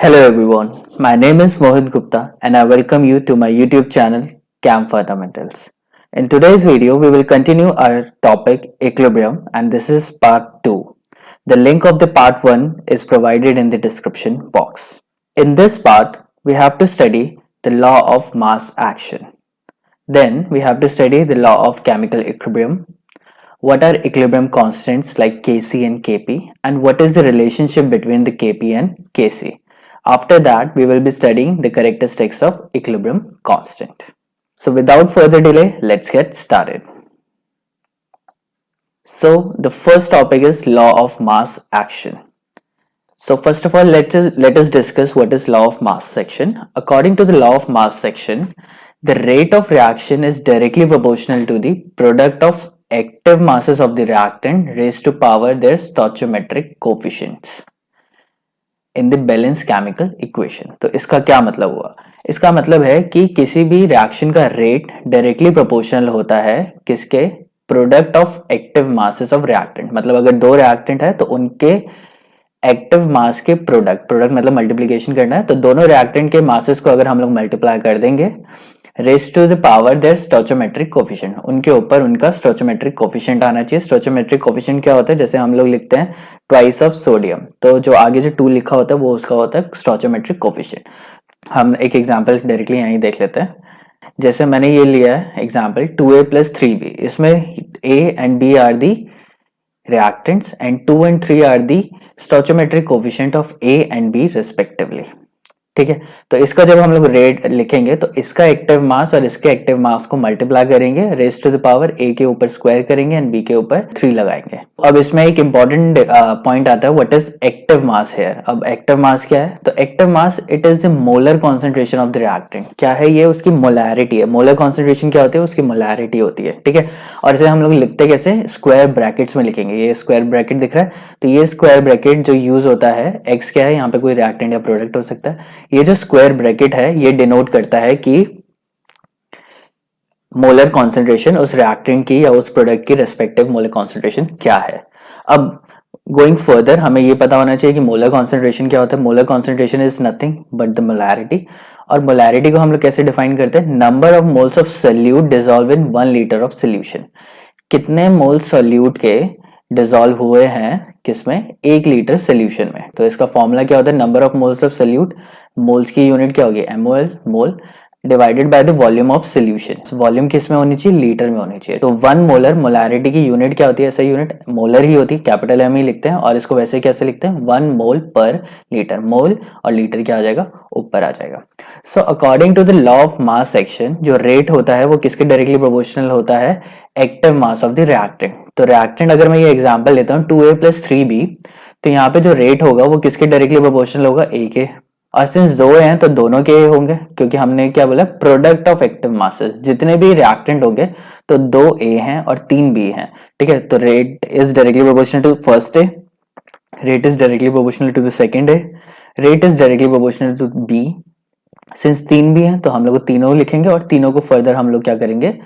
Hello everyone, my name is Mohit Gupta and I welcome you to my YouTube channel CAM Fundamentals. In today's video, we will continue our topic equilibrium and this is part 2. The link of the part 1 is provided in the description box. In this part, we have to study the law of mass action. Then we have to study the law of chemical equilibrium. What are equilibrium constants like Kc and Kp and what is the relationship between the Kp and Kc? After that, we will be studying the characteristics of equilibrium constant. So without further delay, let's get started. So the first topic is law of mass action. So first of all, let us discuss what is law of mass action. According to the law of mass action, the rate of reaction is directly proportional to the product of active masses of the reactant raised to power their stoichiometric coefficients in the balance chemical equation. तो इसका क्या मतलब हुआ? इसका मतलब है कि किसी भी रिएक्शन का रेट डायरेक्टली प्रोपोर्शनल होता है किसके? Product of active masses of reactant. मतलब अगर दो रिएक्टेंट है तो उनके एक्टिव मास के प्रोडक्ट मतलब मल्टीप्लीकेशन करना है, तो दोनों रिएक्टेंट के मासेस को अगर हम लोग मल्टीप्लाई कर देंगे raise to the power their stoichiometric coefficient, उनके ऊपर उनका स्टोइचोमेट्रिक कोफिशिएंट आना चाहिए। स्टोइचोमेट्रिक कोफिशिएंट क्या होता है? जैसे हम लोग लिखते हैं ट्वाइस ऑफ सोडियम, तो जो आगे जो 2 लिखा होता है वो उसका होता है स्टोइचोमेट्रिक कोफिशिएंट। हम एक एग्जांपल डायरेक्टली यहीं देख लेते हैं। जैसे मैंने ये लिया है एग्जांपल 2a + 3b, इसमें a and b are the reactants and 2 and 3 are the stoichiometric coefficient of A and B respectively. ठीक है, तो इसका जब हम लोग रेट लिखेंगे तो इसका एक्टिव मास और इसके एक्टिव मास को मल्टीप्लाई करेंगे, raise to the power A के ऊपर स्क्वायर करेंगे एंड B के ऊपर 3 लगाएंगे। अब इसमें एक इंपॉर्टेंट पॉइंट आता है, what is active mass here. अब एक्टिव मास क्या है? तो active mass it is the molar concentration of the reactant. क्या है ये? उसकी मोलैरिटी है। मोलर कॉन्सेंट्रेशन क्या होती है? उसकी मोलैरिटी होती है। ठीक है, और इसे हम लोग लिखते कैसे? स्क्वायर ब्रैकेट्स में लिखेंगे। ये स्क्वायर ब्रैकेट दिख रहा है, तो ये स्क्वायर ब्रैकेट जो यूज होता है, एक्स क्या है? यहाँ पे कोई रिएक्टेंट या प्रोडक्ट हो सकता है। ये जो स्क्वायर ब्रैकेट है ये डिनोट करता है कि मोलर कॉन्सेंट्रेशन उस रिएक्टेंट की या उस प्रोडक्ट की रेस्पेक्टिव मोलर कॉन्सेंट्रेशन क्या है। अब गोइंग फर्दर हमें ये पता होना चाहिए कि मोलर कॉन्सेंट्रेशन क्या होता है। Molar concentration is nothing but the molarity, और मोलैरिटी को हम लोग कैसे डिफाइन करते हैं? Number of moles of solute dissolve in 1 litre of solution. कितने मोल्स सोल्यूट के डिसॉल्व हुए हैं किसमें? 1 लीटर सोल्यूशन में। तो इसका फॉर्मूला क्या होता है? Number of moles of solute, moles की यूनिट क्या होगी? MOL, mole divided by the volume of solution. Volume किस में होनी चाहिए? लीटर में होनी चाहिए। तो 1 मोलर, मोलैरिटी की यूनिट क्या होती है? ऐसा यूनिट मोलर ही होती है, कैपिटल M ही लिखते हैं, और इसको वैसे कैसे लिखते हैं? 1 मोल पर लीटर। मोल और लीटर क्या आ जाएगा? ऊपर आ जाएगा। So according to the law of mass action, जो रेट होता है वो किसके डायरेक्टली प्रोपोर्शनल होता है? Active mass of the reactant. तो रिएक्टेंट अगर मैं ये एग्जांपल लेता हूँ 2a + 3b, तो यहाँ पे जो रेट होगा वो किसके डायरेक्टली प्रोपोर्शनल होगा? A के। और सिंस दो हैं तो दोनों के होंगे, क्योंकि हमने क्या बोला? Product of active masses. जितने भी रिएक्टेंट होंगे तो 2 A हैं और 3 B हैं। ठीक है, तो rate is directly proportional to first A, rate is directly proportional to the second A, rate is directly proportional to B। Since 3 भी हैं तो हम लोग तीनों लिखेंगे और तीनों को फर्दर हम लोग क्या करेंगे?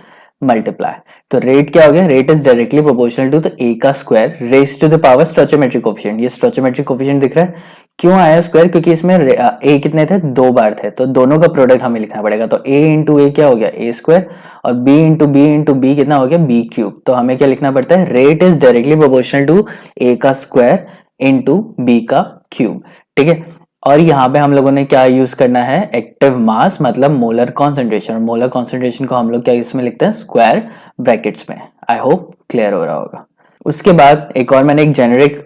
मल्टीप्लाई। तो रेट क्या हो गया? Rate is directly proportional to the A का square raise to the power stoichiometric coefficient. ये स्टोइचोमेट्रिक कोफिशिएंट दिख रहा है। क्यों आया स्क्वायर? क्योंकि इसमें A कितने थे? 2 बार थे, तो दोनों का प्रोडक्ट हमें लिखना पड़ेगा। तो A इंटू A क्या हो गया? A स्क्वायर, और B इंटू B कितना हो गया? B cube. तो हमें क्या लिखना पड़ता है? Rate is directly proportional to A का स्क्वायर इंटू B का क्यूब। ठीक है, और यहाँ पे हम लोगों ने क्या यूज करना है? एक्टिव मास मतलब मोलर कॉन्सेंट्रेशन। मोलर कॉन्सेंट्रेशन को हम लोग क्या इसमें लिखते हैं? स्क्वायर ब्रैकेट्स में। आई होप क्लियर हो रहा होगा। उसके बाद एक और मैंने एक जेनेरिक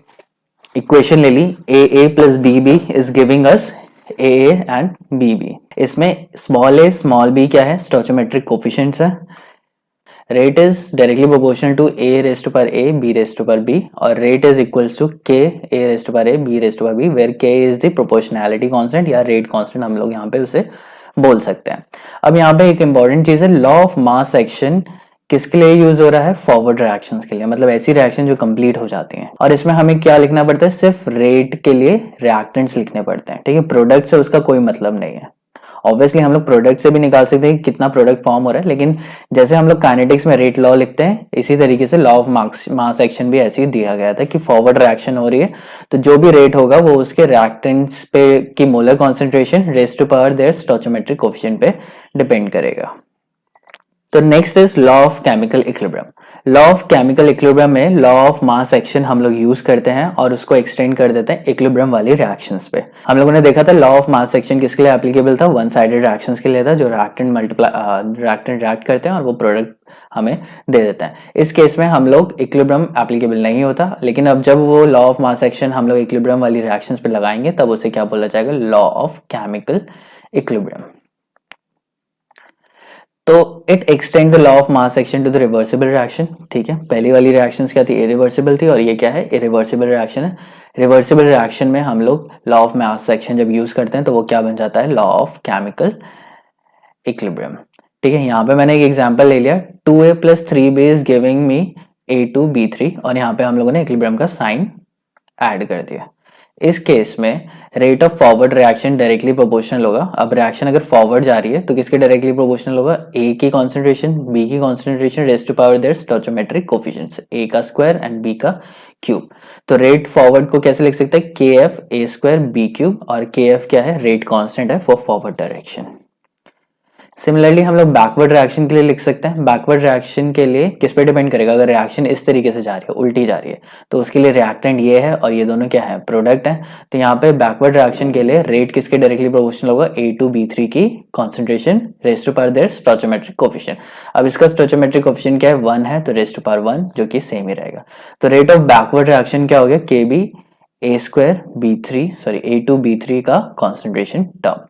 इक्वेशन ले ली, AA + BB is giving us AA and BB। इसमें स्मॉल a स्मॉल b क्या है? स्टोइचोमेट्रिक कोफिशिएंट्स है। Rate is directly proportional to A raised to power A, B raised to power B, और rate is equals to K, A raised to power A, B raised to power B, where K is the proportionality constant या rate constant हम लोग यहाँ पे उसे बोल सकते हैं। अब यहाँ पे एक इंपॉर्टेंट चीज है, लॉ ऑफ मास एक्शन किसके लिए यूज हो रहा है? फॉरवर्ड रिएक्शंस के लिए, मतलब ऐसी रिएक्शन जो कंप्लीट हो जाती हैं। और इसमें हमें क्या लिखना पड़ता है? सिर्फ रेट के लिए रिएक्टेंट्स लिखने पड़ते हैं। ठीक है, प्रोडक्ट से उसका कोई मतलब नहीं है। ऑब्वियसली हम लोग प्रोडक्ट से भी निकाल सकते हैं कि कितना प्रोडक्ट फॉर्म हो रहा है, लेकिन जैसे हम लोग काइनेटिक्स में रेट लॉ लिखते हैं, इसी तरीके से लॉ ऑफ मास एक्शन भी ऐसे ही दिया गया था कि फॉरवर्ड रिएक्शन हो रही है तो जो भी रेट होगा वो उसके रिएक्टेंट्स पे की molar concentration raise to power their stoichiometric coefficient पे डिपेंड करेगा। तो next is law of chemical equilibrium. Law of chemical equilibrium में लॉ ऑफ मास एक्शन हम लोग यूज करते हैं और उसको एक्सटेंड कर देते हैं इक्विलिब्रियम वाली रिएक्शंस पे। हम लोगों ने देखा था लॉ ऑफ मास एक्शन किसके लिए एप्लीकेबल था, वन साइडेड रिएक्शंस के लिए था, जो रिएक्टेंट रिएक्ट करते हैं और वो प्रोडक्ट हमें दे देते हैं। इस केस में हम लोग इक्विलिब्रियम एप्लीकेबल नहीं होता, लेकिन अब जब वो लॉ ऑफ मास एक्शन हम लोग इक्विलिब्रियम वाली रिएक्शंस पे लगाएंगे तब उसे क्या बोला जाएगा, लॉ ऑफ केमिकल इक्विलिब्रियम। तो it extend the law of mass action to the reversible reaction. ठीक है, पहली वाली रिएक्शंस क्या थी, इरिवर्सिबल थी, और ये क्या है, इरिवर्सिबल रिएक्शन है। रिवर्सिबल रिएक्शन में हम लोग लॉ ऑफ मास एक्शन जब यूज करते हैं तो वो क्या बन जाता है, लॉ ऑफ केमिकल इक्विलिब्रियम। ठीक है, यहाँ पे मैंने एक एग्जांपल ले लिया, 2a + 3b is giving me A2B3, और यहाँ पे हम लोगों ने इक्विलिब्रियम का साइन ऐड कर दिया। इस केस में rate of forward reaction directly proportional होगा। अब रिएक्शन अगर फॉरवर्ड जा रही है तो किसके डायरेक्टली प्रोपोर्शनल होगा, ए की कॉन्सेंट्रेशन बी की concentration raise to power their stoichiometric coefficients, A का स्क्वायर एंड बी का क्यूब। तो रेट फॉरवर्ड को कैसे लिख सकते हैं, K F A square B cube, और के एफ क्या है, रेट कांस्टेंट है फॉर फॉरवर्ड डायरेक्शन। सिमिलरली हम लोग बैकवर्ड रिएक्शन के लिए लिख सकते हैं। बैकवर्ड रिएक्शन के लिए किस पे डिपेंड करेगा, अगर रिएक्शन इस तरीके से जा रही है, उल्टी जा रही है, तो उसके लिए रिएक्टेंट ये है और ये दोनों क्या है, प्रोडक्ट है। तो यहाँ पे बैकवर्ड रिएक्शन के लिए रेट किसके डायरेक्टली प्रोपोर्शनल होगा, A2B3 की concentration raise to power their stoichiometric coefficient. अब इसका स्टोइचोमेट्रिक कोफिशिएंट क्या है, 1 है, तो रेज़ टू पावर 1 जो कि सेम ही रहेगा। तो रेट ऑफ बैकवर्ड रिएक्शन क्या हो गया, KB A2B3 का concentration term.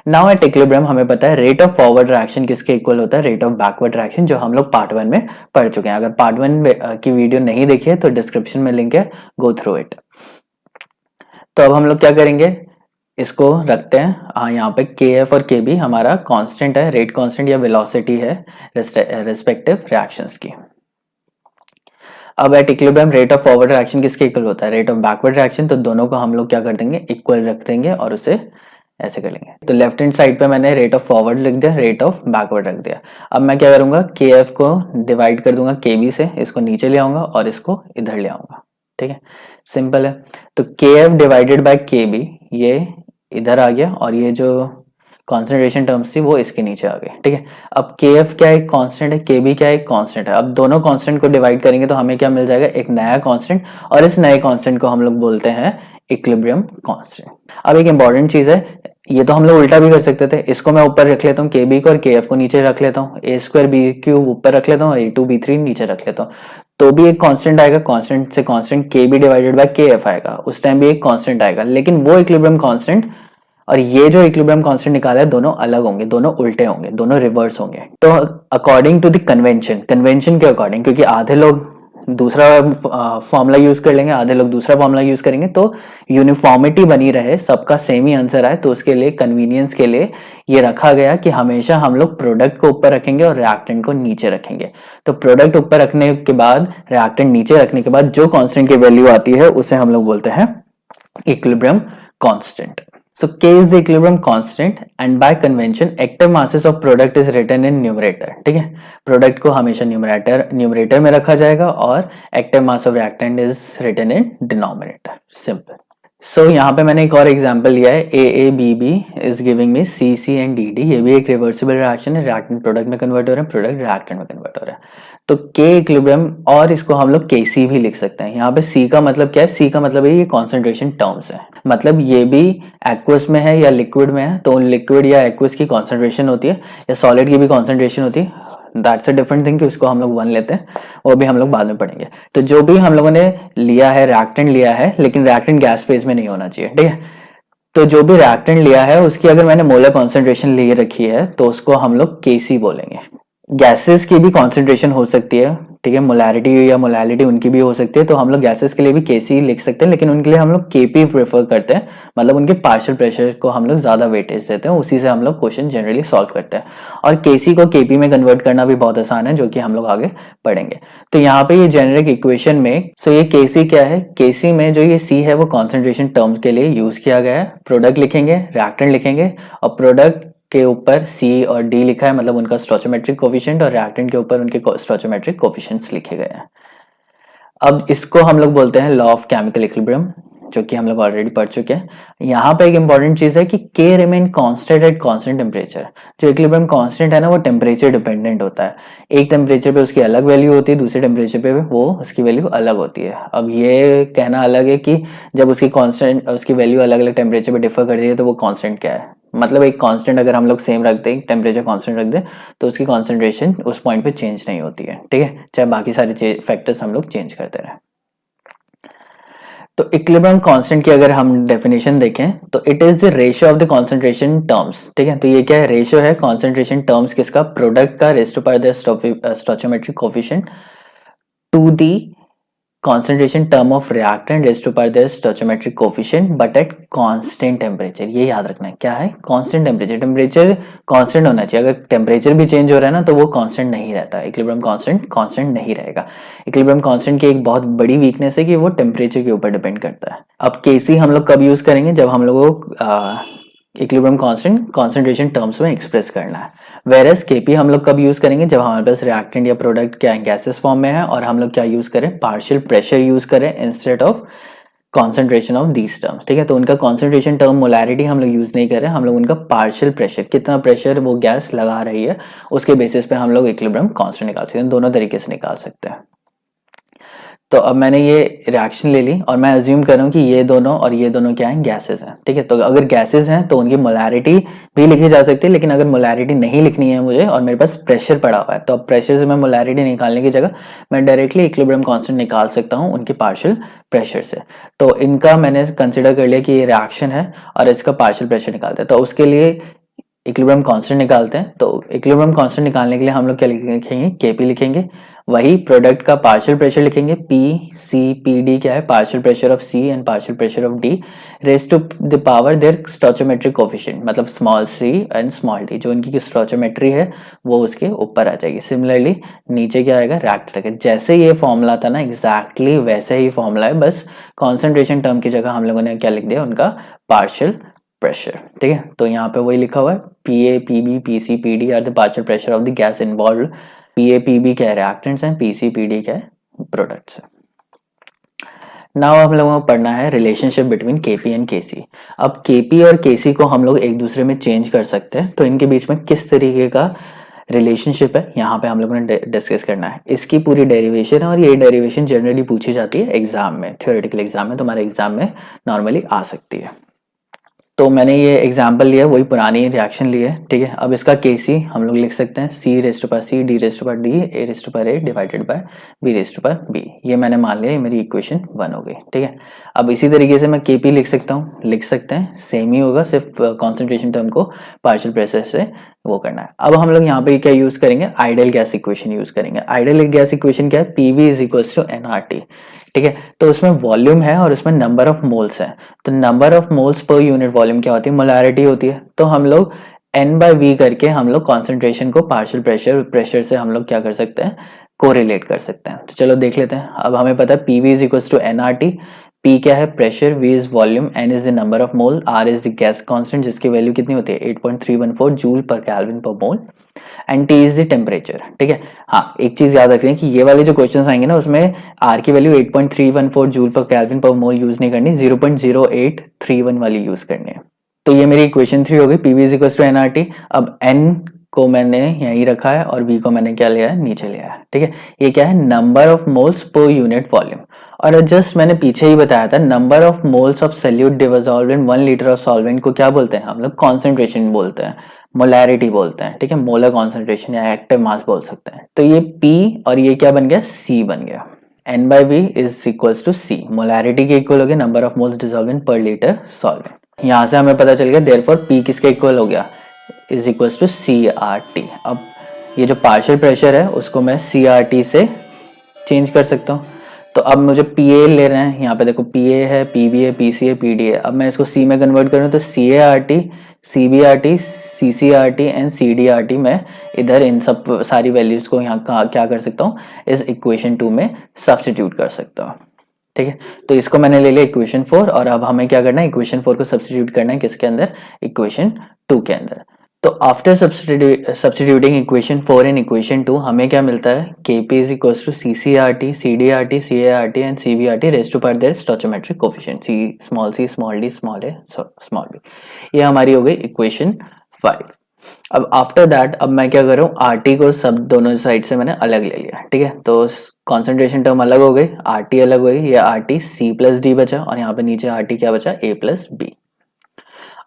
Now at equilibrium हमें पता है रेट ऑफ फॉरवर्ड रिएक्शन किसके इक्वल होता है, रेट ऑफ बैकवर्ड रिएक्शन, जो हम लोग पार्ट 1 में पढ़ चुके हैं। अगर पार्ट 1 की वीडियो नहीं देखी है तो डिस्क्रिप्शन में लिंक है, गो थ्रू इट। तो अब हम लोग क्या करेंगे, इसको रखते हैं यहाँ पे KF और KB हमारा कांस्टेंट है, रेट कांस्टेंट या वेलोसिटी है रिस्पेक्टिव रिएक्शंस की। अब at equilibrium rate of forward reaction किसके इक्वल होता है, रेट ऑफ बैकवर्ड रिएक्शन। तो दोनों को हम लोग क्या कर देंगे, इक्वल रख देंगे और उसे ऐसे कर लेंगे। तो लेफ्ट हैंड साइड पे मैंने रेट ऑफ फॉरवर्ड लिख दिया, रेट ऑफ बैकवर्ड रख दिया। अब मैं क्या करूंगा, KF को डिवाइड कर दूंगा KB से, इसको नीचे ले आऊंगा और इसको इधर ले आऊंगा। ठीक है, सिंपल है। तो KF डिवाइडेड बाय KB ये इधर आ गया और ये जो कॉन्सेंट्रेशन टर्म्स थी वो इसके नीचे आ गई। ठीक है, अब KF क्या एक कांस्टेंट है, KB क्या एक कांस्टेंट है। अब दोनों कांस्टेंट को डिवाइड करेंगे तो हमें क्या मिल जाएगा, एक नया कांस्टेंट, और इस नए कांस्टेंट को हम लोग बोलते हैं इक्विलिब्रियम कांस्टेंट। अब एक इंपॉर्टेंट चीज है, ये तो हम लोग उल्टा भी कर सकते थे, इसको मैं ऊपर रख लेता हूँ KB को और KF को नीचे रख लेता हूँ, A² B³ ऊपर रख लेता हूँ और A2B3 नीचे रख लेता हूँ, तो भी एक कांस्टेंट आएगा। कांस्टेंट से constant KB divided by KF आएगा, उस टाइम भी एक कांस्टेंट आएगा, लेकिन वो इक्विलिब्रियम कांस्टेंट और ये जो इक्विलिब्रियम कांस्टेंट निकाला है दोनों अलग होंगे, दोनों उल्टे होंगे, दोनों रिवर्स होंगे। तो अकॉर्डिंग टू द कन्वेंशन के अकॉर्डिंग, क्योंकि आधे लोग दूसरा फॉर्मूला यूज कर लेंगे, आधे लोग दूसरा फॉर्मूला यूज करेंगे, तो यूनिफॉर्मिटी बनी रहे, सबका सेम ही आंसर आए, तो उसके लिए कन्वीनियंस के लिए ये रखा गया कि हमेशा हम लोग प्रोडक्ट को ऊपर रखेंगे और रिएक्टेंट को नीचे रखेंगे। तो प्रोडक्ट ऊपर रखने के बाद, रिएक्टेंट नीचे रखने के बाद जो कांस्टेंट की वैल्यू आती है उसे हम लोग बोलते हैं equilibrium constant. So K is the equilibrium constant and by convention active masses of product is written in numerator। ठीक है, प्रोडक्ट को हमेशा न्यूमरेटर में रखा जाएगा और active mass of reactant is written in denominator. Simple. So यहाँ पे मैंने एक और एग्जांपल लिया है, AABB is giving me CC and DD। ये भी एक रिवर्सिबल रिएक्शन है, रिएक्टेंट प्रोडक्ट में कन्वर्ट हो रहा है, प्रोडक्ट रिएक्टेंट में कन्वर्ट हो रहा है। तो K इक्विलिब्रियम, और इसको हम लोग KC भी लिख सकते हैं। यहाँ पे C का मतलब क्या है, C का मतलब है ये कॉन्सेंट्रेशन टर्म्स है, मतलब ये भी एक्वस में है या लिक्विड में है, तो लिक्विड या एक्वस की कॉन्सेंट्रेशन होती है या सॉलिड की भी कॉन्सेंट्रेशन होती है, दैट्स अ डिफरेंट थिंग कि उसको हम लोग 1 लेते हैं, वो भी हम लोग बाद में पढ़ेंगे। तो जो भी हम लोगों ने लिया है, रिएक्टेंट लिया है, लेकिन रिएक्टेंट गैस फेज में नहीं होना चाहिए। ठीक है, तो जो भी रिएक्टेंट लिया है उसकी अगर मैंने मोलर कॉन्सेंट्रेशन ले रखी है तो उसको हम लोग KC बोलेंगे। गैसेस की भी कॉन्सेंट्रेशन हो सकती है, ठीक है, मोलैरिटी या मोलैलिटी उनकी भी हो सकती है, तो हम लोग गैसेस के लिए भी KC लिख सकते हैं, लेकिन उनके लिए हम लोग KP प्रेफर करते हैं, मतलब उनके पार्शियल प्रेशर को हम लोग ज्यादा वेटेज देते हैं, उसी से हम लोग क्वेश्चन जनरली सॉल्व करते हैं। और KC को KP में कन्वर्ट करना भी बहुत आसान है, जो कि हम लोग आगे पढ़ेंगे। तो यहाँ पे ये जेनेरिक इक्वेशन में, सो ये KC क्या है, KC में जो ये C है वो कॉन्सेंट्रेशन टर्म्स के लिए यूज किया गया है। प्रोडक्ट लिखेंगे, रिएक्टेंट लिखेंगे, और प्रोडक्ट के ऊपर C और D लिखा है, मतलब उनका स्टोइचोमेट्रिक कोफिशिएंट, और रिएक्टेंट के ऊपर उनके स्टोइचोमेट्रिक कोफिशिएंट्स लिखे गए हैं। अब इसको हम लोग बोलते हैं लॉ ऑफ केमिकल इक्विलिब्रियम, जो कि हम लोग ऑलरेडी पढ़ चुके हैं। यहाँ पे एक इंपॉर्टेंट चीज है कि K remain constant at constant temperature. जो इक्विलिब्रियम कांस्टेंट है ना, वो टेम्परेचर डिपेंडेंट होता है। एक टेम्परेचर पे उसकी अलग वैल्यू होती है, दूसरे टेम्परेचर पे वो उसकी वैल्यू अलग होती है। अब ये कहना अलग है कि जब उसकी वैल्यू अलग अलग टेम्परेचर पे डिफर करती है तो वो कांस्टेंट क्या है। मतलब एक कांस्टेंट अगर हम लोग सेम रख दें, टेम्परेचर कांस्टेंट रख दें, तो उसकी कॉन्सेंट्रेशन उस पॉइंट पे चेंज नहीं होती है, ठीक है, चाहे बाकी सारे फैक्टर्स हम लोग चेंज करते रहे। तो इक्विलिब्रियम कांस्टेंट की अगर हम डेफिनेशन देखें तो it is the ratio of the concentration terms, ठीक है। तो ये क्या है, रेशियो है कॉन्सेंट्रेशन टर्म्स किसका, प्रोडक्ट का raise to power the stoichiometric coefficient to the concentration term of reactant raised to power their stoichiometric coefficient but at constant temperature। ये याद रखना है, क्या है, constant temperature। टेम्परेचर कांस्टेंट होना चाहिए, अगर टेम्परेचर भी चेंज हो रहा है ना तो वो कांस्टेंट नहीं रहता, इक्विलिब्रियम कांस्टेंट नहीं रहेगा। इक्विलिब्रियम कांस्टेंट की एक बहुत बड़ी वीकनेस है कि वो टेम्परेचर के ऊपर डिपेंड करता है। अब केसी हम लोग कब यूज करेंगे, जब हम लोग को इक्विलिब्रियम कांस्टेंट कॉन्सेंट्रेशन टर्म्स में एक्सप्रेस करना है। वेरस केपी हम लोग कब यूज करेंगे, जब हमारे पास रिएक्टेंट या प्रोडक्ट क्या गैसेस फॉर्म में है और हम लोग क्या यूज करें, पार्शियल प्रेशर यूज करें instead of concentration of these terms, ठीक है। तो उनका कॉन्सेंट्रेशन टर्म मोलैरिटी हम लोग यूज नहीं कर रहे, हम लोग उनका पार्शियल प्रेशर, कितना प्रेशर वो गैस लगा रही है, उसके बेसिस पे हम लोग इक्विलिब्रियम कांस्टेंट निकाल सकते हैं। दोनों तरीके से निकाल सकते हैं। तो अब मैंने ये रिएक्शन ले ली और मैं अज्यूम कर रहा हूँ कि ये दोनों और ये दोनों क्या हैं, गैसेस हैं, ठीक है। तो अगर गैसेस हैं तो उनकी मोलैरिटी भी लिखी जा सकती है, लेकिन अगर मोलैरिटी नहीं लिखनी है मुझे और मेरे पास प्रेशर पड़ा हुआ है, तो अब प्रेशर से मैं मोलैरिटी निकालने की जगह मैं डायरेक्टली इक्विलिब्रियम कांस्टेंट निकाल सकता हूँ उनके पार्शियल प्रेशर से। तो इनका मैंने कंसिडर कर लिया कि ये रिएक्शन है और इसका पार्शियल प्रेशर निकालते हैं, तो उसके लिए इक्विलिब्रियम कांस्टेंट निकालते हैं। तो इक्विलिब्रियम कांस्टेंट निकालने के लिए हम लोग क्या लिखेंगे, केपी लिखेंगे, वही प्रोडक्ट का पार्शियल प्रेशर लिखेंगे, पी सी पी डी क्या है, partial pressure of C and partial pressure of D raise to the power their stoichiometric coefficient, मतलब small C and small D, जो इनकी स्टोइचोमेट्री है वो उसके ऊपर आ जाएगी। सिमिलरली नीचे क्या आएगा, रिएक्टर का, जैसे ये फॉर्मूला था ना एग्जैक्टली वैसे ही फॉर्मूला है, बस कॉन्सेंट्रेशन टर्म की जगह हम लोगों ने क्या लिख दिया, उनका पार्शियल प्रेशर, ठीक है। तो यहाँ पे वही लिखा हुआ है, P A P B P C P D are the partial pressure of the gas involve. P A P B क्या है, रिएक्टेंट्स हैं, पी सी पी डी क्या है, प्रोडक्ट्स हैं। नाउ हम लोगों को पढ़ना है रिलेशनशिप बिटवीन केपी एंड केसी। अब केपी और केसी को हम लोग एक दूसरे में चेंज कर सकते हैं, तो इनके बीच में किस तरीके का रिलेशनशिप है यहाँ पे हम लोगों ने डिस्कस करना है। इसकी पूरी डेरिवेशन है और ये डेरिवेशन जनरली पूछी जाती है एग्जाम में, थ्योरेटिकल एग्जाम में, तुम्हारे एग्जाम में नॉर्मली आ सकती है। तो मैंने ये एग्जाम्पल लिया, वही पुरानी रिएक्शन ली है, ठीक है। अब इसका केसी हम लोग लिख सकते हैं, C raise to power C, D raise to power D, A raise to power A divided by B raise to power B. ये मैंने मान लिया, ये मेरी इक्वेशन 1 हो गई, ठीक है। अब इसी तरीके से मैं केपी लिख सकता हूँ, लिख सकते हैं, सेम ही होगा, सिर्फ कॉन्सेंट्रेशन टर्म को पार्शियल प्रेशर से वो करना है। अब हम लोग यहाँ पे क्या यूज करेंगे, आइडियल गैस इक्वेशन यूज करेंगे। आइडियल गैस इक्वेशन क्या है, PV is equals to NRT, ठीक है। तो उसमें वॉल्यूम है और उसमें नंबर ऑफ मोल्स है, तो number of moles per unit volume क्या होती है, मोलैरिटी होती है। तो हम लोग एन बाय वी करके हम लोग कॉन्सेंट्रेशन को पार्शियल प्रेशर से हम लोग क्या कर सकते हैं, कोरिलेट कर सकते हैं। तो चलो देख लेते हैं। अब हमें पता है PV is equals to NRT, P क्या है, pressure, V is volume, N is the number of mole, R is the gas constant जिसकी वैल्यू कितनी होती है 8.314 joule per kelvin per mole, and T is the temperature, ठीक है। हाँ, एक चीज याद रखनी है कि ये वाले जो क्वेश्चंस आएंगे ना उसमें R की value 8.314 joule per kelvin per मोल यूज नहीं करनी, 0.0831 वाली यूज करनी है। तो ये मेरी इक्वेशन 3 हो गई, PV is equal to NRT. अब N को मैंने यहीं रखा है और V को मैंने क्या लिया है, नीचे लिया है, ठीक है। ये क्या है, number of moles per unit volume. और जस्ट मैंने पीछे ही बताया था, number of moles of solute dissolved in 1 litre of solvent को क्या बोलते हैं हम लोग, कॉन्सेंट्रेशन बोलते हैं, मोलैरिटी बोलते हैं, ठीक है, मोलर कॉन्सेंट्रेशन या एक्टिव मास बोल सकते हैं। तो ये P और ये क्या बन गया, C बन गया। N by V is equals to C, molarity के इक्वल हो गया number of moles dissolved in per litre solvent. यहाँ से हमें पता चल गया देयरफॉर P किसके इक्वल हो गया, इज इक्वल्स टू CRT। अब ये जो पार्शियल प्रेशर है उसको मैं CRT से चेंज कर सकता हूँ। तो अब मुझे PA ले रहे हैं, यहाँ पे देखो PA है, PB है, PC है, PD है। अब मैं इसको C में कन्वर्ट करूँ तो CART, CBRT, CCRT and CDRT मैं इधर इन सब सारी वैल्यूज को यहाँ क्या कर सकता हूँ, इस इक्वेशन 2 में सब्स्टिट्यूट कर सकता हूँ, ठीक है। तो इसको मैंने ले लिया इक्वेशन 4 और अब हमें क्या करना है, इक्वेशन 4 को सब्स्टिट्यूट करना है किसके अंदर, इक्वेशन 2 के अंदर। तो after substituting equation 4 in equation 2 हमें क्या मिलता है, Kp is equal to CCRT, CDRT, CART and CBRT raise to power their stoichiometric coefficient C small d small a small b। ये हमारी हो गई इक्वेशन 5। अब आफ्टर दैट अब मैं क्या कर रहा हूँ, RT को सब दोनों साइड से मैंने अलग ले लिया, ठीक है। तो कॉन्सेंट्रेशन टर्म अलग हो गई, RT अलग हो गई, ये RT C प्लस डी बचा और यहाँ पे नीचे RT क्या बचा, A plus B.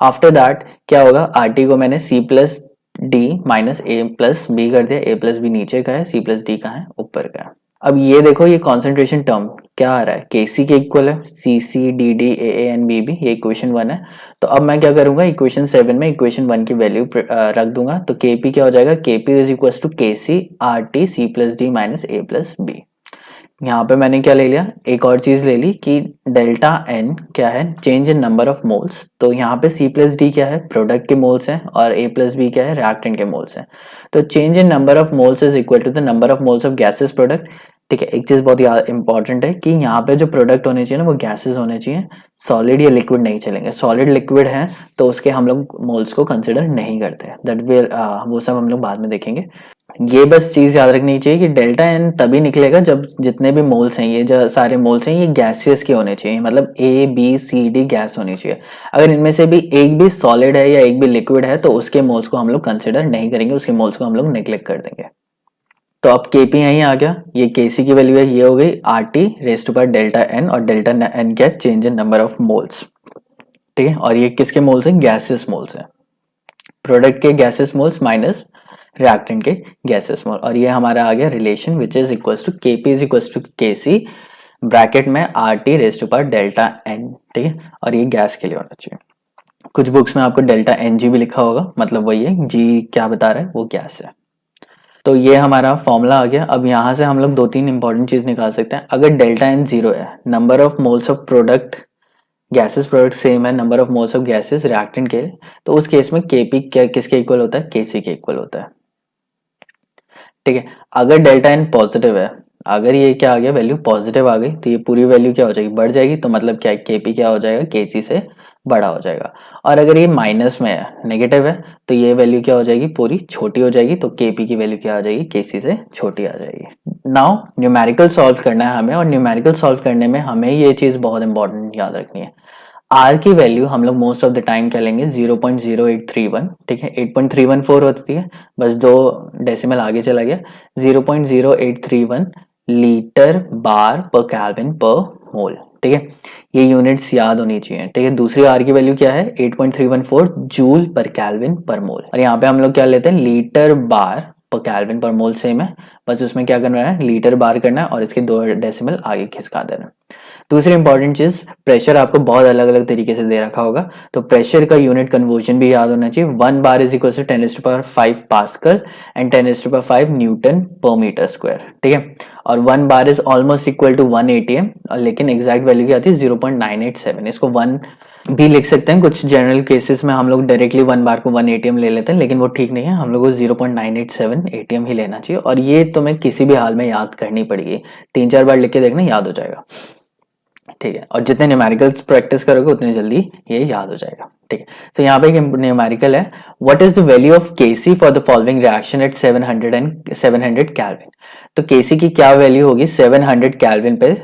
After that क्या होगा, RT को मैंने C plus D minus A plus B कर दिया, A प्लस बी नीचे का है, C प्लस डी कहाँ है, ऊपर का है। अब ये देखो ये कॉन्सेंट्रेशन टर्म क्या आ रहा है, Kc के इक्वल है, Cc dd AA and BB, ये इक्वेशन 1 है। तो अब मैं क्या करूंगा, इक्वेशन 7 में इक्वेशन 1 की वैल्यू रख दूंगा। तो Kp क्या हो जाएगा, Kp is equal to Kc RT C plus D minus A plus B. यहाँ पे मैंने क्या ले लिया, एक और चीज ले ली कि डेल्टा एन क्या है, change in number of moles. तो यहाँ पे C प्लस डी क्या है, प्रोडक्ट के मोल्स हैं, और A प्लस बी क्या है, रिएक्टेंट के मोल्स हैं। तो change in number of moles is equal to the number of moles of gases product. ठीक है, एक चीज बहुत इंपॉर्टेंट है कि यहाँ पे जो प्रोडक्ट होने चाहिए ना वो गैसेस होने चाहिए, सॉलिड या लिक्विड नहीं चलेंगे। सॉलिड लिक्विड है तो उसके हम लोग मोल्स को कंसिडर नहीं करते, दैट विल वो सब हम लोग बाद में देखेंगे। ये बस चीज याद रखनी चाहिए कि डेल्टा एन तभी निकलेगा जब जितने भी मोल्स हैं, ये जो सारे मोल्स हैं, ये गैसियस के होने चाहिए, मतलब A B C D gas होनी चाहिए। अगर इनमें से भी एक भी सॉलिड है या एक भी लिक्विड है तो उसके मोल्स को हम लोग कंसिडर नहीं करेंगे, उसके मोल्स को हम लोग नेग्लेक्ट कर देंगे। तो अब Kp यहीं आ गया, ये Kc की वैल्यू है, ये हो गई RT raise to power delta N, और डेल्टा एन क्या है, change in number of moles, ठीक है। और ये किसके मोल्स हैं, गैसियस मोल्स हैं, प्रोडक्ट के गैसेस मोल्स माइनस रिएक्टेंट के गैसेस मोल। और ये हमारा आ गया relation which is equals to Kp is equals to Kc bracket में RT raise to power delta N, ठीक है। और ये गैस के लिए होना चाहिए। कुछ बुक्स में आपको डेल्टा NG भी लिखा होगा, मतलब वही है, G क्या बता रहा है, वो गैस है। तो ये हमारा फॉर्मूला आ गया। अब यहाँ से हम लोग 2-3 इंपॉर्टेंट चीज निकाल सकते हैं। अगर डेल्टा एन 0 है, number of moles of product gases product same है number of moles of gases reactant के, तो उस केस में Kp क्या किसके इक्वल होता है, Kc के इक्वल होता है, ठीक है। अगर डेल्टा एन पॉजिटिव है, अगर ये क्या आ गया, वैल्यू पॉजिटिव आ गई, तो ये पूरी वैल्यू क्या हो जाएगी, बढ़ जाएगी। तो मतलब क्या है, Kp क्या हो जाएगा, Kc से बड़ा हो जाएगा। और अगर ये माइनस में है, नेगेटिव है, तो ये वैल्यू क्या हो जाएगी, पूरी छोटी हो जाएगी। तो Kp की वैल्यू क्या आ जाएगी, Kc से छोटी आ जाएगी। नाउ न्यूमेरिकल सॉल्व करना है हमें, और न्यूमेरिकल सॉल्व करने में हमें ये चीज बहुत इंपॉर्टेंट याद रखनी है। R की वैल्यू हम लोग मोस्ट ऑफ द टाइम क्या लेंगे, 0.0831, ठीक है। 8.314 होती है, बस 2 डेसिमल आगे चला गया, 0.0831 लीटर बार पर केल्विन पर मोल, ठीक है। ये यूनिट्स याद होनी चाहिए, ठीक है। दूसरी R की वैल्यू क्या है, 8.314 जूल पर केल्विन पर मोल। और यहाँ पे हम लोग क्या लेते हैं, लीटर बार पर केल्विन पर मोल सेम है, बस उसमें क्या करना है, लीटर बार करना है और इसके 2 डेसिमल आगे खिसका देना। दूसरी इंपॉर्टेंट चीज, प्रेशर आपको बहुत अलग अलग तरीके से दे रखा होगा, तो प्रेशर का यूनिट कन्वर्जन भी याद होना चाहिए। 1 bar is equal to 10⁵ pascal and 10⁵ newton पर मीटर स्क्वायर, ठीक है। और 1 bar is almost equal to 1 ATM, लेकिन एग्जैक्ट वैल्यू क्या आती है, 0.987। इसको 1 भी लिख सकते हैं, कुछ जनरल केसेस में हम लोग डायरेक्टली 1 बार को 1 ATM ले लेते हैं, लेकिन वो ठीक नहीं है, हम लोग को 0.987 ATM ही लेना चाहिए। और ये तुम्हें किसी भी हाल में याद करनी पड़ेगी, 3-4 बार लिख के देखना, याद हो जाएगा, ठीक है। और जितने न्यूमेरिकल्स प्रैक्टिस करोगे उतनी जल्दी ये याद हो जाएगा, ठीक है। तो यहाँ पे एक न्यूमेरिकल है, what is the value of Kc for the following reaction at 700 kelvin. तो Kc की क्या वैल्यू होगी 700 केल्विन पे,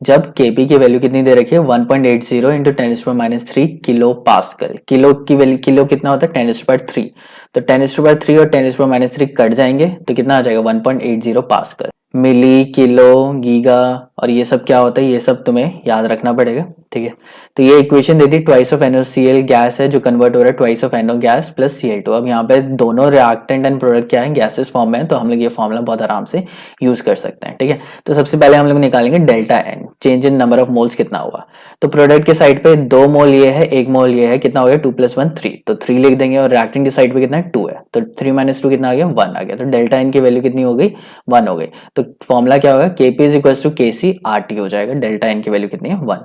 जब Kp की वैल्यू कितनी दे रखी है, 1.80 इंटू 10⁻³ किलो पास्कल। किलो की वैल्यू, किलो कितना होता है, 10⁻3। तो 10⁻3 और 10⁻³ कट जाएंगे तो कितना आ जाएगा, 1.80 पास्कल। मिली, किलो, गीगा और ये सब क्या होता है, ये सब तुम्हें याद रखना पड़ेगा, ठीक है। तो ये equation they the, twice of NaCl gas है जो कन्वर्ट हो रहा है twice of NO gas plus Cl2। अब यहाँ पे दोनों रिएक्टेंट एंड प्रोडक्ट क्या है, गैसेस फॉर्म में है, तो हम लोग ये फॉर्मूला बहुत आराम से यूज कर सकते हैं, ठीक है। तो सबसे पहले हम लोग निकालेंगे delta N, change in number of moles कितना हुआ। तो प्रोडक्ट के साइड पे 2 मोल ये है, 1 मोल ये है, कितना हो गया, 2 + 1 3, तो 3 लिख देंगे। और रिएक्टेंट की साइड पे कितना है, 2 है, तो 3 - 2 कितना आ गया, 1 आ गया। तो डेल्टा एन की वैल्यू कितनी हो गई, 1 हो गई। तो फॉर्मूला क्या होगा, Kp is equal to Kc RT हो जाएगा, डेल्टा एन की वैल्यू कितनी है, 1,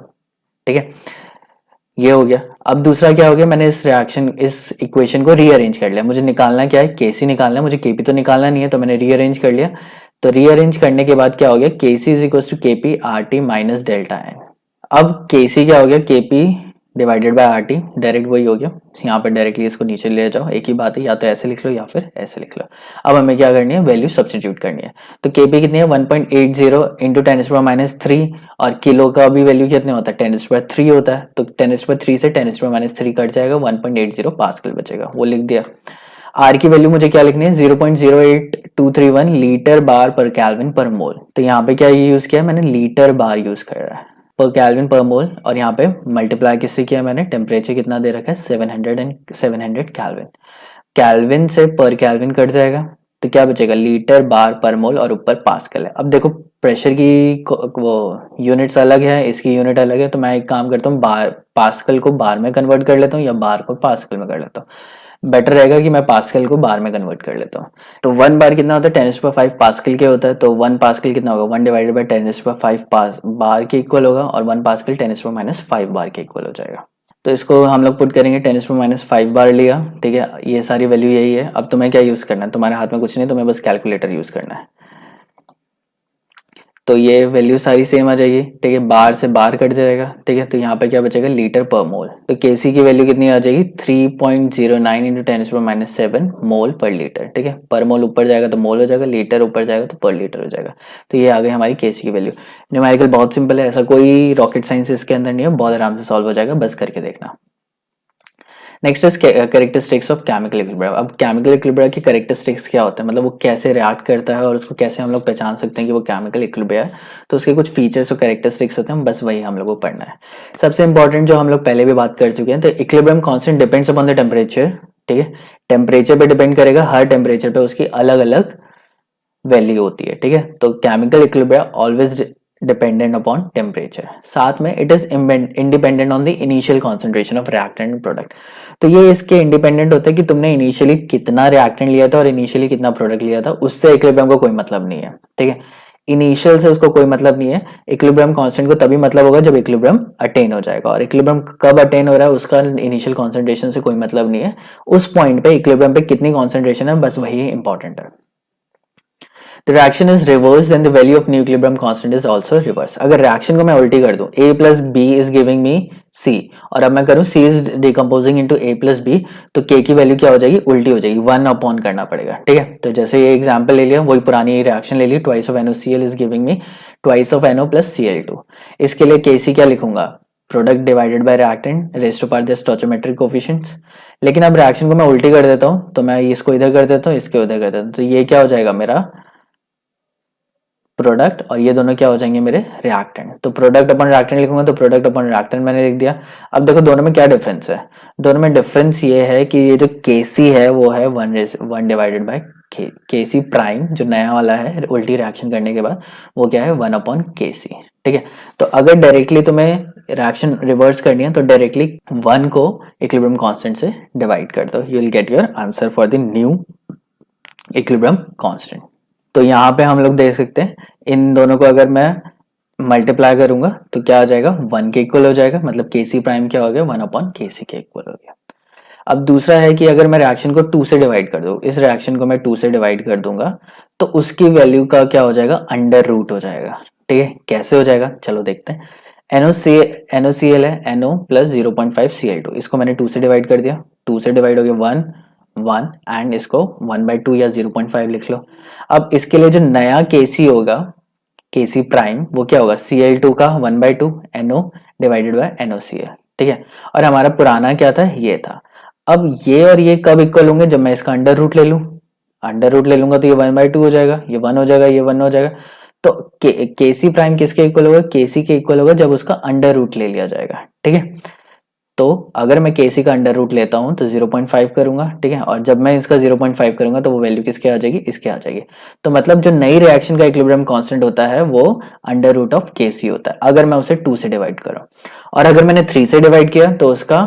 ठीक है। ये हो गया। अब दूसरा क्या हो गया, मैंने इस इक्वेशन को रीअरेंज कर लिया। मुझे निकालना क्या है, Kc निकालना है, मुझे Kp तो निकालना नहीं है, तो मैंने रीअरेंज कर लिया। तो रीअरेंज करने के बाद क्या हो गया, Kc is equal to Kp RT minus delta n. अब Kc क्या हो गया, Kp divided by R T, direct वही हो गया, यहाँ पर डायरेक्टली इसको नीचे ले जाओ, एक ही बात है, या तो ऐसे लिख लो या फिर ऐसे लिख लो। अब हमें क्या करनी है, वैल्यू सब्स्टिट्यूट करनी है। तो के पी कितनी है 1.80 इंटू 10⁻³ और किलो का भी वैल्यू कितने होता है 10⁻³ होता है, तो 10⁻³ से 10⁻³ कट जाएगा, 1.80 पास्कल बचेगा, वो लिख दिया। आर की वैल्यू मुझे क्या लिखनी है 0.08231 लीटर बार पर केल्विन पर मोल। तो यहाँ पे क्या यूज किया है मैंने, लीटर बार यूज कर रहा है पर केल्विन पर मोल, और यहाँ पे मल्टीप्लाई किससे किया मैंने, टेम्परेचर कितना दे रखा है 700 केल्विन, केल्विन से पर केल्विन कट जाएगा, तो क्या बचेगा लीटर बार पर मोल और ऊपर पास्कल है। अब देखो प्रेशर की वो यूनिट्स अलग है, इसकी यूनिट अलग है, तो मैं एक काम करता हूँ बार पास्कल को बार में कन्वर्ट कर लेता हूँ या बार को पास्कल में कर लेता हूँ। बेटर रहेगा कि मैं पास्कल को बार में कन्वर्ट कर लेता हूँ। तो 1 बार कितना होता है 10⁵ पास्कल के होता है, तो 1 पास्कल कितना होगा 1 डिवाइडेड बाई 10⁵ पास बार के इक्वल होगा, और 1 पास्कल 10⁻⁵ बार के इक्वल हो जाएगा। तो इसको हम लोग पुट करेंगे 10⁻⁵ बार लिया, ठीक है, ये सारी वैल्यू यही है। अब तुम्हें क्या यूज करना है, तुम्हारे हाथ में कुछ नहीं, तुम्हें बस कैलकुलेटर यूज करना है। तो ये वैल्यू सारी सेम आ जाएगी, ठीक है, बार से बार कट जाएगा, ठीक है, तो यहाँ पे क्या बचेगा लीटर पर मोल। तो केसी की वैल्यू कितनी आ जाएगी 3.09 इंटू 10⁻⁷ मोल पर लीटर, ठीक है, पर मोल ऊपर जाएगा तो मोल हो जाएगा, लीटर ऊपर जाएगा तो पर लीटर हो जाएगा। तो ये आ गई हमारी केसी की वैल्यू। न्यूमेरिकल बहुत सिंपल है, ऐसा कोई रॉकेट साइंस इसके अंदर नहीं है, बहुत आराम से सॉल्व हो जाएगा, बस करके देखना। Next is characteristics of chemical equilibrium. अब केमिकल इक्विलिब्रियम की कैरेक्टरिस्टिक्स क्या होता है, मतलब वो कैसे रिएक्ट करता है और उसको कैसे हम लोग पहचान सकते हैं कि वो केमिकल इक्विलिब्रियम है, तो उसके कुछ फीचर्स और कैरेक्टरिस्टिक्स होते हैं, बस वही हम लोग को पढ़ना है। सबसे इंपॉर्टेंट जो हम लोग पहले भी बात कर चुके हैं, तो equilibrium constant depends upon the temperature, ठीक है, टेम्परेचर पे डिपेंड करेगा, हर टेम्परेचर पे उसकी अलग अलग वैल्यू होती है, ठीक है, तो chemical equilibrium always dependent upon temperature. साथ में it is independent on the initial concentration of reactant and product. तो ये इसके इंडिपेंडेंट होता है कि तुमने इनिशियली कितना रिएक्टेंट लिया था और इनिशियली कितना प्रोडक्ट लिया था, उससे इक्विलिब्रियम को कोई मतलब नहीं है, ठीक है, इनिशियल से उसको कोई मतलब नहीं है। इक्विलिब्रियम कांस्टेंट को तभी मतलब होगा जब इक्विलिब्रियम अटेन हो जाएगा, और इक्विलिब्रियम कब अटेन हो रहा है उसका इनिशियल कॉन्सेंट्रेशन से कोई मतलब नहीं है, उस पॉइंट पे इक्विलिब्रियम पे कितनी कॉन्सेंट्रेशन है बस वही इंपॉर्टेंट है। The reaction is reversed and the value of new equilibrium constant is also reversed. अगर reaction को मैं उल्टी कर दूं, A plus B is giving me C, और अब मैं करूं C is decomposing into A plus B, तो K की वैल्यू क्या हो जाएगी, उल्टी हो जाएगी, 1 अपॉन करना पड़ेगा, ठीक है। तो जैसे ये एग्जांपल ले लिया, वही पुरानी रिएक्शन ले ली, twice of NaCl is giving me twice of NO plus Cl2। इसके लिए Kc क्या लिखूंगा, product divided by reactant raised to power the stoichiometric coefficients. लेकिन अब रिएक्शन को मैं उल्टी कर देता हूं, तो मैं इसको इधर कर देता हूं, इसके उधर कर देता हूं, तो ये क्या हो जाएगा मेरा प्रोडक्ट, और ये दोनों क्या हो जाएंगे मेरे रिएक्टेंट। तो प्रोडक्ट अपन रिएक्टेंट लिखूंगा तो प्रोडक्ट अपन रिएक्टेंट मैंने लिख दिया। अब देखो दोनों में क्या डिफरेंस है, दोनों में डिफरेंस ये है कि ये जो Kc है वो है 1 डिवाइडेड बाय Kc प्राइम, जो नया वाला है उल्टी रिएक्शन करने के बाद वो क्या है 1 अपॉन Kc, ठीक है। तो अगर डायरेक्टली तुम्हें रिएक्शन रिवर्स करनी है तो डायरेक्टली 1 को इक्विलिब्रियम कांस्टेंट से डिवाइड कर दो, you will get your answer for the new equilibrium constant. तो यहाँ पे हम लोग देख सकते हैं इन दोनों को अगर मैं मल्टीप्लाई करूंगा तो क्या आ जाएगा 1 के इक्वल हो जाएगा, मतलब Kc प्राइम क्या हो गया 1 अपॉन Kc के इक्वल हो गया। अब दूसरा है कि अगर मैं रिएक्शन को 2 से डिवाइड कर दूं, इस रिएक्शन को मैं 2 से डिवाइड कर दूंगा तो उसकी वैल्यू का क्या हो जाएगा अंडर रूट हो जाएगा, ठीक है। कैसे हो जाएगा चलो देखते हैं। NOCl है NO प्लस 0.5 Cl2, इसको मैंने 2 से डिवाइड कर दिया, 2 से डिवाइड हो गया 1 1 एंड इसको 1/2 या 0.5 लिख लो। अब इसके लिए जो नया Kc होगा Kc प्राइम वो क्या होगा Cl2 का 1/2 NO डिवाइडेड बाय NOCl, ठीक है। और हमारा पुराना क्या था ये था। अब ये और ये कब इक्वल होंगे, जब मैं इसका अंडर रूट ले लूं, अंडर रूट ले लूंगा तो ये 1/2 हो जाएगा, ये 1 हो जाएगा, ये 1 हो जाएगा। तो Kc प्राइम किसके इक्वल होगा, Kc के इक्वल होगा जब उसका अंडर रूट ले लिया जाएगा, ठीक है। तो अगर मैं Kc का अंडर रूट लेता हूं तो 0.5 करूंगा, ठीक है, और जब मैं इसका 0.5 करूंगा तो वो वैल्यू किसके आ जाएगी, इसके आ जाएगी। तो मतलब जो नई रिएक्शन का इक्विलिब्रियम कांस्टेंट होता है वो अंडर रूट ऑफ Kc होता है, अगर मैं उसे 2 से डिवाइड करूं। और अगर मैंने 3 से डिवाइड किया तो उसका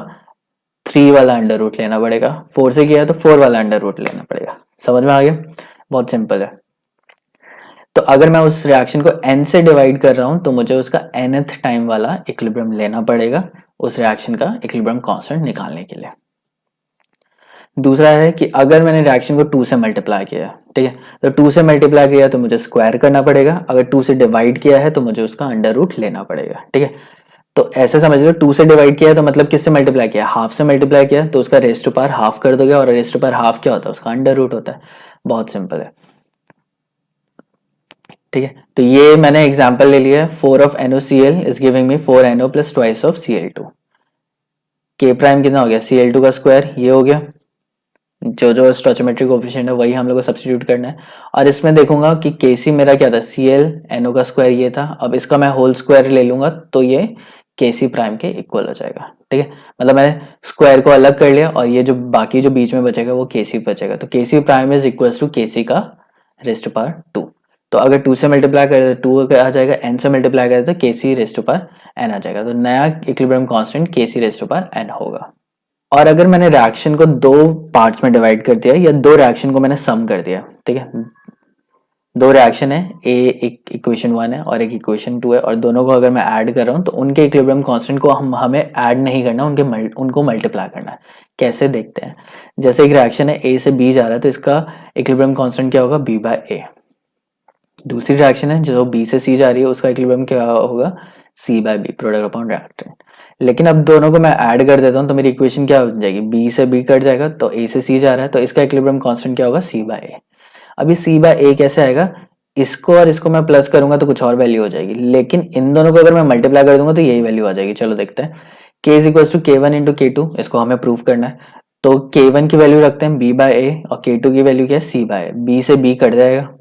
3 वाला अंडर रूट लेना पड़ेगा, 4 से किया तो 4 वाला अंडर रूट लेना पड़ेगा। समझ में आ गया, बहुत सिंपल है। तो अगर मैं उस रिएक्शन को n से डिवाइड कर रहा हूं तो मुझे उसका nth टाइम वाला इक्विलिब्रियम लेना पड़ेगा उस रिएक्शन का इक्विलिब्रियम कांस्टेंट निकालने के लिए। दूसरा है कि अगर मैंने रिएक्शन को 2 से मल्टीप्लाई किया, ठीक है, तो 2 से मल्टीप्लाई किया तो मुझे स्क्वायर करना पड़ेगा, अगर 2 से डिवाइड किया है तो मुझे उसका अंडर रूट लेना पड़ेगा, ठीक है। तो ऐसे समझ लो 2 से डिवाइड किया है तो मतलब किससे मल्टीप्लाई किया, हाफ से मल्टीप्लाई किया, तो उसका रेस्ट टू पावर हाफ कर दोगे, और रेस्ट टू पावर हाफ क्या होता है, उसका अंडर रूट होता है। बहुत सिंपल है, ठीक है। तो ये मैंने एग्जांपल ले लिया है, 4 of NaCl is giving me 4Na plus twice of Cl2। K prime कितना हो गया, Cl2 का स्क्वायर, ये हो गया। जो जो स्टोइचोमेट्रिक कोएफिशिएंट है वही हम लोग को सब्स्टिट्यूट करना है। और इसमें देखूंगा कि Kc मेरा क्या था, Cl NO का स्क्वायर ये था, अब इसका मैं होल स्क्वायर ले लूंगा तो ये Kc प्राइम के इक्वल हो जाएगा, ठीक है। मतलब मैंने स्क्वायर को अलग कर लिया और ये जो बाकी जो बीच में बचेगा वो Kc बचेगा, तो Kc prime is equal to Kc का रेस्ट पावर 2। तो अगर 2 से मल्टीप्लाई करें तो 2 आ जाएगा, n से मल्टीप्लाई करें तो Kc रेस्ट पावर n आ जाएगा, तो नया equilibrium constant Kc rest power n होगा। और अगर मैंने रिएक्शन को 2 पार्ट्स में डिवाइड कर दिया या 2 रिएक्शन को मैंने सम कर दिया, ठीक है, 2 रिएक्शन है, एक इक्वेशन 1 है और एक इक्वेशन 2 है, और दोनों को अगर मैं ऐड कर रहा हूं तो उनके इक्विलिब्रियम कांस्टेंट को हमें ऐड नहीं करना, उनको मल्टीप्लाई करना है। कैसे देखते हैं, जैसे एक रिएक्शन है A से B जा रहा है तो इसका इक्विलिब्रियम कांस्टेंट क्या होगा, B/A। दूसरी रिएक्शन है जो B से C जा रही है, उसका इक्विलिब्रियम क्या होगा, C/B, प्रोडक्ट अपॉन रिएक्टेंट। लेकिन अब दोनों को मैं ऐड कर देता हूं तो मेरी इक्वेशन क्या हो जाएगी, B से B कट जाएगा तो A से C जा रहा है तो इसका इक्विलिब्रियम कांस्टेंट क्या होगा, C/A। अभी C/A कैसे आएगा, इसको और इसको मैं प्लस करूंगा तो कुछ और वैल्यू हो जाएगी, लेकिन इन दोनों को अगर मैं मल्टीप्लाई कर दूंगा तो यही वैल्यू आ जाएगी। चलो देखते हैं, K is equal to K1 into K2, इसको हमें प्रूव करना है। तो K1 की वैल्यू रखते हैं B/A और K2 की वैल्यू क्या है, C/A। B से B कट जाएगा,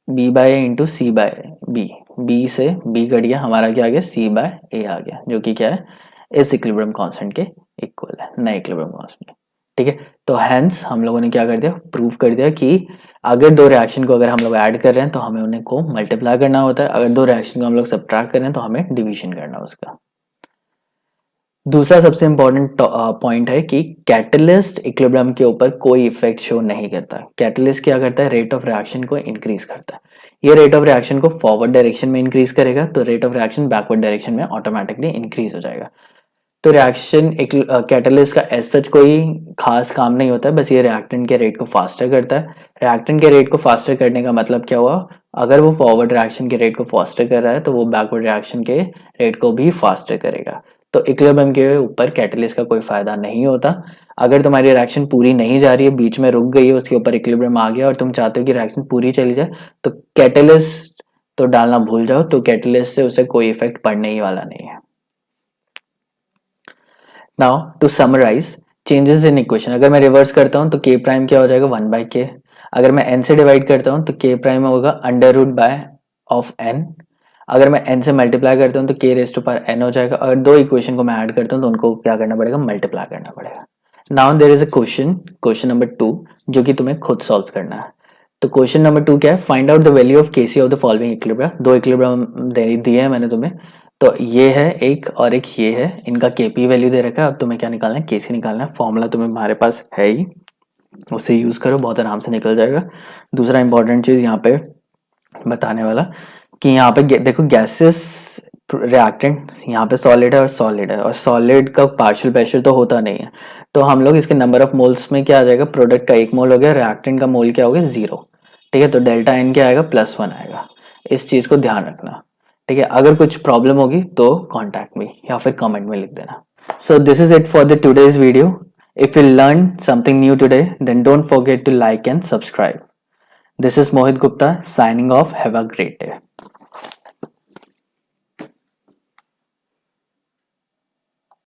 B/A इंटू C/B, B से B कट गया, हमारा क्या आ गया, C/A आ गया, जो कि क्या है, इस इक्विलिब्रियम कांस्टेंट के इक्वल है, नए इक्विलिब्रियम कांस्टेंट, ठीक है। तो हेंस हम लोगों ने क्या कर दिया, प्रूव कर दिया कि अगर 2 रिएक्शन को अगर हम लोग ऐड कर रहे हैं तो हमें उन्हें को मल्टीप्लाई करना होता है, अगर 2 रिएक्शन को हम लोग सब्ट्रैक्ट कर रहे हैं तो हमें डिवीजन करना है उसका। दूसरा सबसे इंपॉर्टेंट पॉइंट है कि कैटलिस्ट इक्विलिब्रियम के ऊपर कोई इफेक्ट शो नहीं करता। कैटलिस्ट क्या करता है, रेट ऑफ रिएक्शन को इंक्रीज करता है। ये रेट ऑफ रिएक्शन को फॉरवर्ड डायरेक्शन में इंक्रीज करेगा तो rate of reaction backward direction में ऑटोमेटिकली इंक्रीज हो जाएगा। तो रिएक्शन कैटलिस्ट का एज सच कोई खास काम नहीं होता है, बस ये रिएक्टेंट के रेट को फास्टर करता है। रिएक्टेंट के रेट को फास्टर करने का मतलब क्या हुआ, अगर वो फॉरवर्ड रिएक्शन के रेट को फास्टर कर रहा है तो वो बैकवर्ड रिएक्शन के रेट को भी फास्टर करेगा। तो इक्विलिब्रियम के ऊपर कैटलिस्ट का कोई फायदा नहीं होता। अगर तुम्हारी रिएक्शन पूरी नहीं जा रही है, बीच में रुक गई है, उसके ऊपर इक्विलिब्रियम आ गया और तुम चाहते हो कि रिएक्शन पूरी चली जाए, तो कैटलिस्ट तो डालना भूल जाओ, तो कैटलिस्ट से उसे कोई इफेक्ट पड़ने ही वाला नहीं है। Now to summarise changes in equation, अगर मैं रिवर्स करता हूं तो k प्राइम क्या हो जाएगा, 1/k। अगर मैं n से डिवाइड करता हूं तो k प्राइम होगा under root by of n। अगर मैं n से मल्टीप्लाई करता हूं तो k raise to power n हो जाएगा। अगर 2 इक्वेशन को मैं ऐड करता हूं तो उनको क्या करना पड़ेगा, मल्टीप्लाई करना पड़ेगा। Now there is a question number 2 जो कि तुम्हें खुद सॉल्व करना है। तो क्वेश्चन नंबर 2 क्या है, find out the value of Kc of the following equilibrium. 2 equilibrium दिए हैं मैंने तुम्हें, तो ये है एक और एक ये है, इनका Kp वैल्यू दे रखा है। अब तुम्हें क्या निकालना है, Kc निकालना है। फॉर्मूला तुम्हारे पास है ही, उसे यूज करो, बहुत आराम से निकल जाएगा। दूसरा इंपॉर्टेंट चीज यहाँ पे बताने वाला कि यहाँ पे देखो गैसेस रिएक्टेंट यहाँ पे सॉलिड है और सॉलिड का पार्शियल प्रेशर तो होता नहीं है, तो हम लोग इसके नंबर ऑफ मोल्स में क्या आ जाएगा, प्रोडक्ट का 1 मोल हो गया, रिएक्टेंट का मोल क्या हो गया, 0, ठीक है। तो डेल्टा एन क्या आएगा, +1 आएगा। इस चीज को ध्यान रखना, ठीक है। अगर कुछ प्रॉब्लम होगी तो कॉन्टैक्ट मी या फिर कमेंट में लिख देना। So this is it for the today's video. If you learn something new today then don't forget to like and subscribe. This is Mohit Gupta signing off. Have a great day.